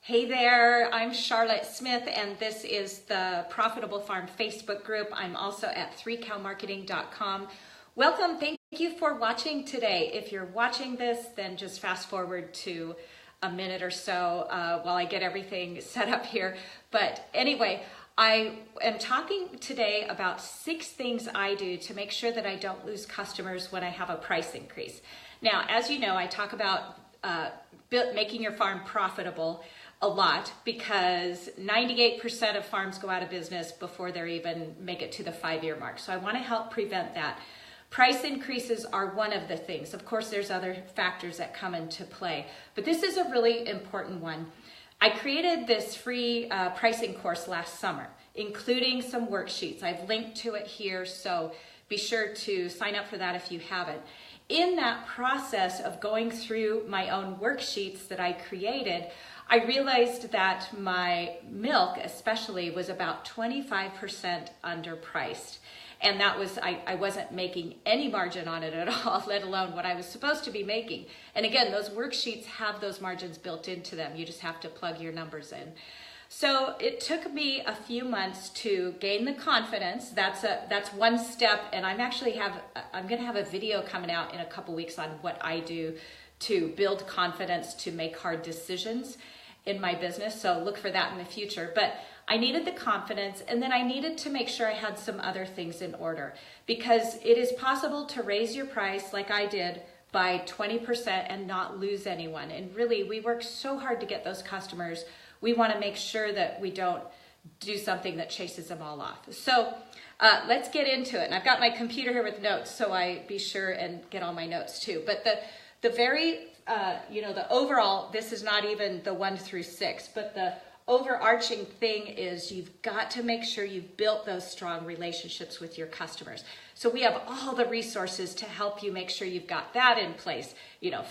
Hey there, I'm Charlotte Smith, and this is the Profitable Farm Facebook group. I'm also at 3cowmarketing.com. Welcome, thank you for watching today. If you're watching this, then just fast forward to a minute or so while I get everything set up here. But anyway, I am talking today about 6 things I do to make sure that I don't lose customers when I have a price increase. Now, as you know, I talk about making your farm profitable a lot because 98% of farms go out of business before they even make it to the 5-year mark. So I want to help prevent that. Price increases are one of the things. Of course, there's other factors that come into play, but this is a really important one. I created this free pricing course last summer, including some worksheets. I've linked to it here, so be sure to sign up for that if you haven't. In that process of going through my own worksheets that I created, I realized that my milk especially was about 25% underpriced. And that was, I wasn't making any margin on it at all, let alone what I was supposed to be making. And again, those worksheets have those margins built into them. You just have to plug your numbers in. So it took me a few months to gain the confidence. That's one step, and I'm gonna have a video coming out in a couple weeks on what I do to build confidence to make hard decisions in my business. So look for that in the future. But I needed the confidence, and then I needed to make sure I had some other things in order, because it is possible to raise your price like I did by 20% and not lose anyone. And really, we work so hard to get those customers. We want to make sure that we don't do something that chases them all off. So let's get into it. And I've got my computer here with notes, so I be sure and get all my notes too. But the very, the overall, this is not even the 1 through 6, but the overarching thing is you've got to make sure you've built those strong relationships with your customers. So we have all the resources to help you make sure you've got that in place.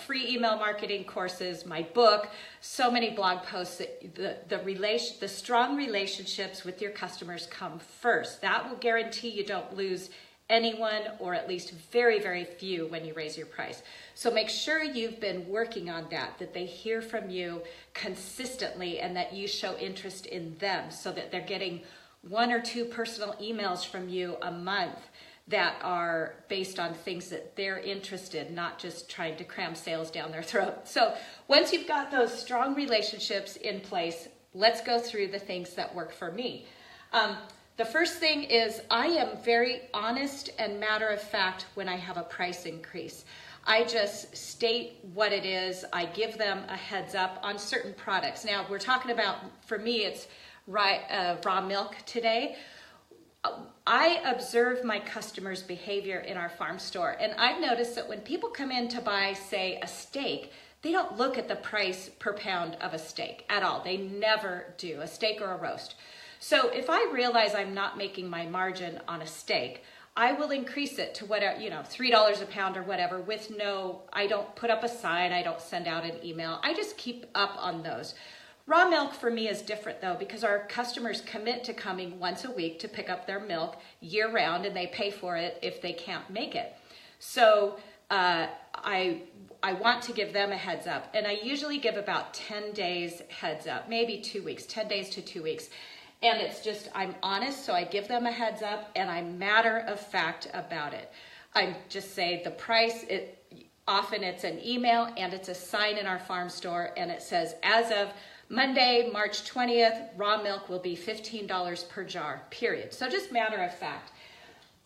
Free email marketing courses, my book, so many blog posts. The strong relationships with your customers come first. That will guarantee you don't lose anyone, or at least very, very few when you raise your price. So make sure you've been working on that they hear from you consistently and that you show interest in them, so that they're getting 1 or 2 personal emails from you a month that are based on things that they're interested, not just trying to cram sales down their throat. So once you've got those strong relationships in place, let's go through the things that work for me. The first thing is I am very honest and matter of fact when I have a price increase. I just state what it is. I give them a heads up on certain products. Now we're talking about, for me, it's raw milk today. I observe my customers' behavior in our farm store, and I've noticed that when people come in to buy, say, a steak, they don't look at the price per pound of a steak at all. They never do, a steak or a roast. So if I realize I'm not making my margin on a steak, I will increase it to whatever, $3 a pound or whatever, I don't put up a sign, I don't send out an email, I just keep up on those. Raw milk for me is different though, because our customers commit to coming once a week to pick up their milk year round, and they pay for it if they can't make it. So I want to give them a heads up, and I usually give about 10 days heads up, maybe 2 weeks, 10 days to 2 weeks. And it's just, I'm honest, so I give them a heads up, and I'm matter of fact about it. I just say the price, often it's an email and it's a sign in our farm store, and it says, as of Monday, March 20th, raw milk will be $15 per jar, period. So just matter of fact.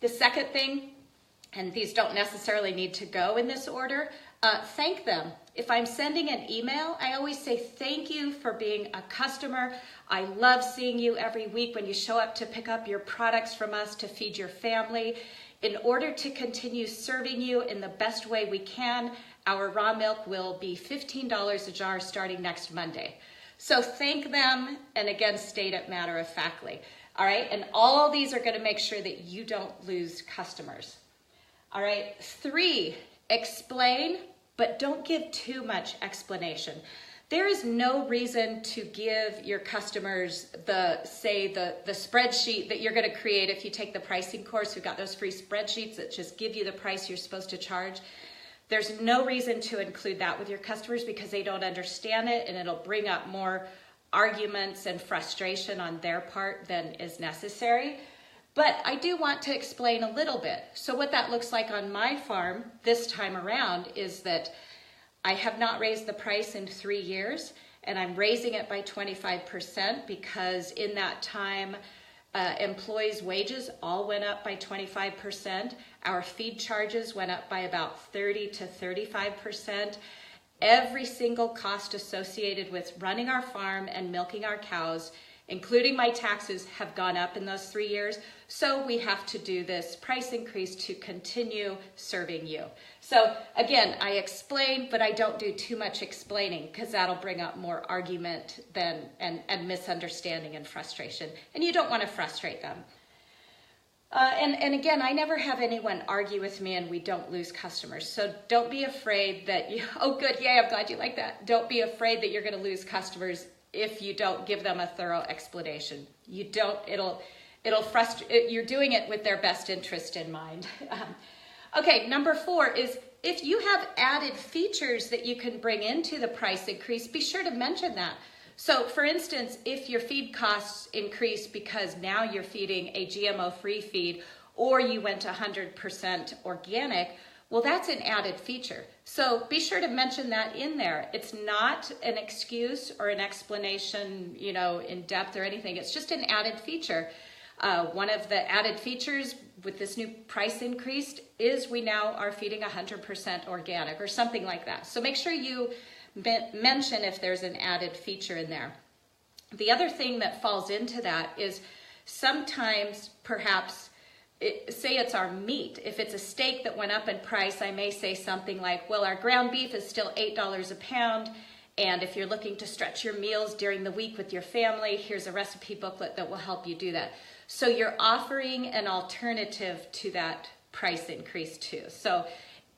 The second thing, and these don't necessarily need to go in this order, thank them. If I'm sending an email, I always say thank you for being a customer. I love seeing you every week when you show up to pick up your products from us to feed your family. In order to continue serving you in the best way we can, our raw milk will be $15 a jar starting next Monday. So thank them, and again, state it matter of factly. All right, and all these are going to make sure that you don't lose customers. All right, 3, explain, but don't give too much explanation. There is no reason to give your customers the spreadsheet that you're going to create if you take the pricing course. We've got those free spreadsheets that just give you the price you're supposed to charge. There's no reason to include that with your customers because they don't understand it, and it'll bring up more arguments and frustration on their part than is necessary. But I do want to explain a little bit. So what that looks like on my farm this time around is that I have not raised the price in 3 years, and I'm raising it by 25% because in that time, employees' wages all went up by 25%. Our feed charges went up by about 30 to 35%. Every single cost associated with running our farm and milking our cows, including my taxes, have gone up in those 3 years. So we have to do this price increase to continue serving you. So again, I explain, but I don't do too much explaining because that'll bring up more argument and misunderstanding and frustration. And you don't want to frustrate them. And again, I never have anyone argue with me and we don't lose customers. So don't be afraid that oh good, yay, I'm glad you like that. Don't be afraid that you're going to lose customers if you don't give them a thorough explanation. You don't, it'll frustrate, you're doing it with their best interest in mind. Okay, number 4 is if you have added features that you can bring into the price increase, be sure to mention that. So for instance, if your feed costs increase because now you're feeding a GMO-free feed or you went 100% organic, well, that's an added feature. So be sure to mention that in there. It's not an excuse or an explanation, in depth or anything. It's just an added feature. One of the added features with this new price increase is we now are feeding 100% organic or something like that. So make sure you mention if there's an added feature in there. The other thing that falls into that is sometimes perhaps, say it's our meat. If it's a steak that went up in price, I may say something like, well, our ground beef is still $8 a pound. And if you're looking to stretch your meals during the week with your family, here's a recipe booklet that will help you do that. So you're offering an alternative to that price increase too. So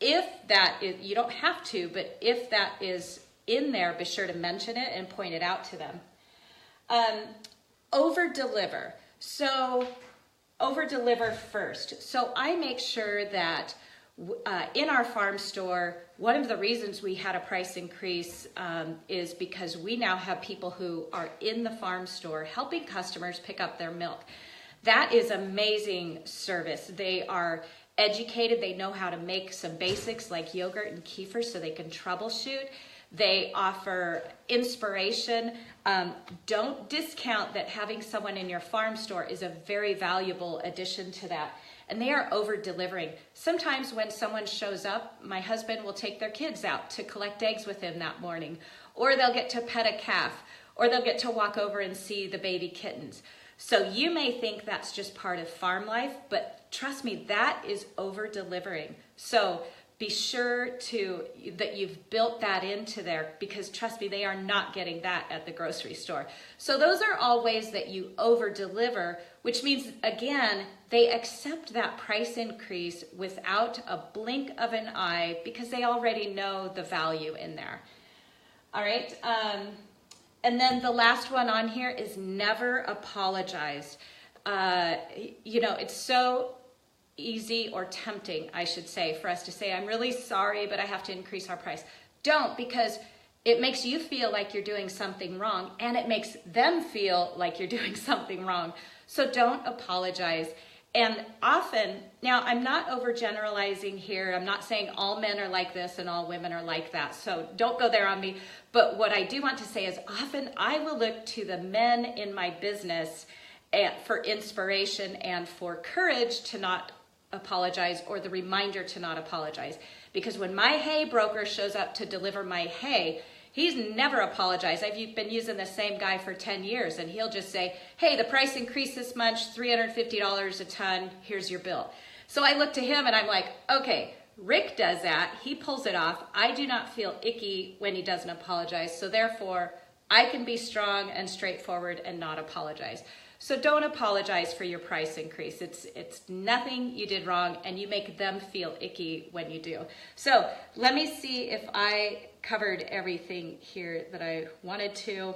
if that is, you don't have to, but if that is in there, be sure to mention it and point it out to them. Over deliver. So over deliver first. So I make sure that in our farm store, one of the reasons we had a price increase is because we now have people who are in the farm store helping customers pick up their milk. That is amazing service. They are educated. They know how to make some basics like yogurt and kefir so they can troubleshoot. They offer inspiration. Don't discount that having someone in your farm store is a very valuable addition to that. And they are over delivering. Sometimes when someone shows up, my husband will take their kids out to collect eggs with him that morning, or they'll get to pet a calf, or they'll get to walk over and see the baby kittens. So you may think that's just part of farm life, but trust me, that is over delivering. So be sure that you've built that into there, because trust me, they are not getting that at the grocery store. So those are all ways that you over deliver, which means, again, they accept that price increase without a blink of an eye because they already know the value in there. All right. And then the last one on here is never apologize. It's so easy or tempting, I should say, for us to say, I'm really sorry, but I have to increase our price. Don't, because it makes you feel like you're doing something wrong, and it makes them feel like you're doing something wrong. So don't apologize. And often, now I'm not overgeneralizing here. I'm not saying all men are like this and all women are like that. So don't go there on me. But what I do want to say is often I will look to the men in my business for inspiration and for courage to not apologize, or the reminder to not apologize. Because when my hay broker shows up to deliver my hay, he's never apologized. I've been using the same guy for 10 years, and he'll just say, hey, the price increased this much, $350 a ton, here's your bill. So I look to him and I'm like, okay, Rick does that, he pulls it off. I do not feel icky when he doesn't apologize, so therefore I can be strong and straightforward and not apologize. So don't apologize for your price increase. It's nothing you did wrong, and you make them feel icky when you do. So let me see if I covered everything here that I wanted to.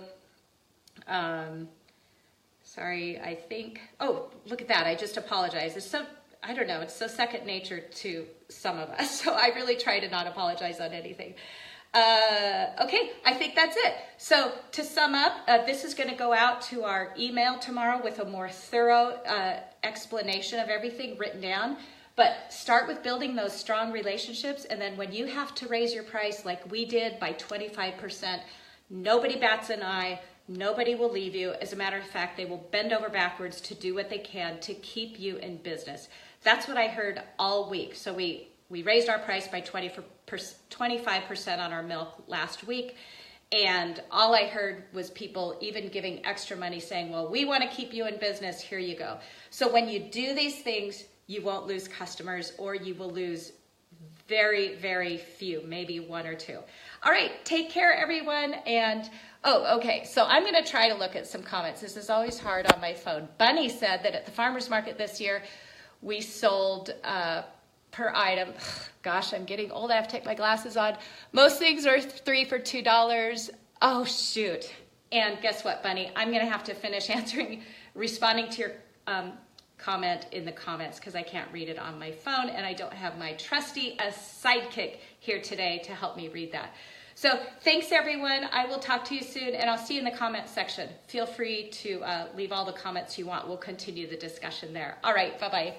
Sorry, I think, oh, look at that, I just apologized. It's so, I don't know, it's so second nature to some of us. So I really try to not apologize on anything. Okay, I think that's it. So to sum up, this is going to go out to our email tomorrow with a more thorough explanation of everything written down. But start with building those strong relationships, and then when you have to raise your price like we did by 25%, nobody bats an eye, nobody will leave you. As a matter of fact, they will bend over backwards to do what they can to keep you in business. That's what I heard all week. So we raised our price by 25% on our milk last week. And all I heard was people even giving extra money saying, well, we want to keep you in business. Here you go. So when you do these things, you won't lose customers, or you will lose very, very few, maybe one or two. All right, take care, everyone. And, oh, okay, so I'm going to try to look at some comments. This is always hard on my phone. Bunny said that at the farmer's market this year, we sold per item. Gosh, I'm getting old. I have to take my glasses on. Most things are 3 for $2. Oh, shoot. And guess what, Bunny? I'm going to have to finish responding to your comment in the comments because I can't read it on my phone, and I don't have my trusty sidekick here today to help me read that. So thanks, everyone. I will talk to you soon, and I'll see you in the comment section. Feel free to leave all the comments you want. We'll continue the discussion there. All right, bye-bye.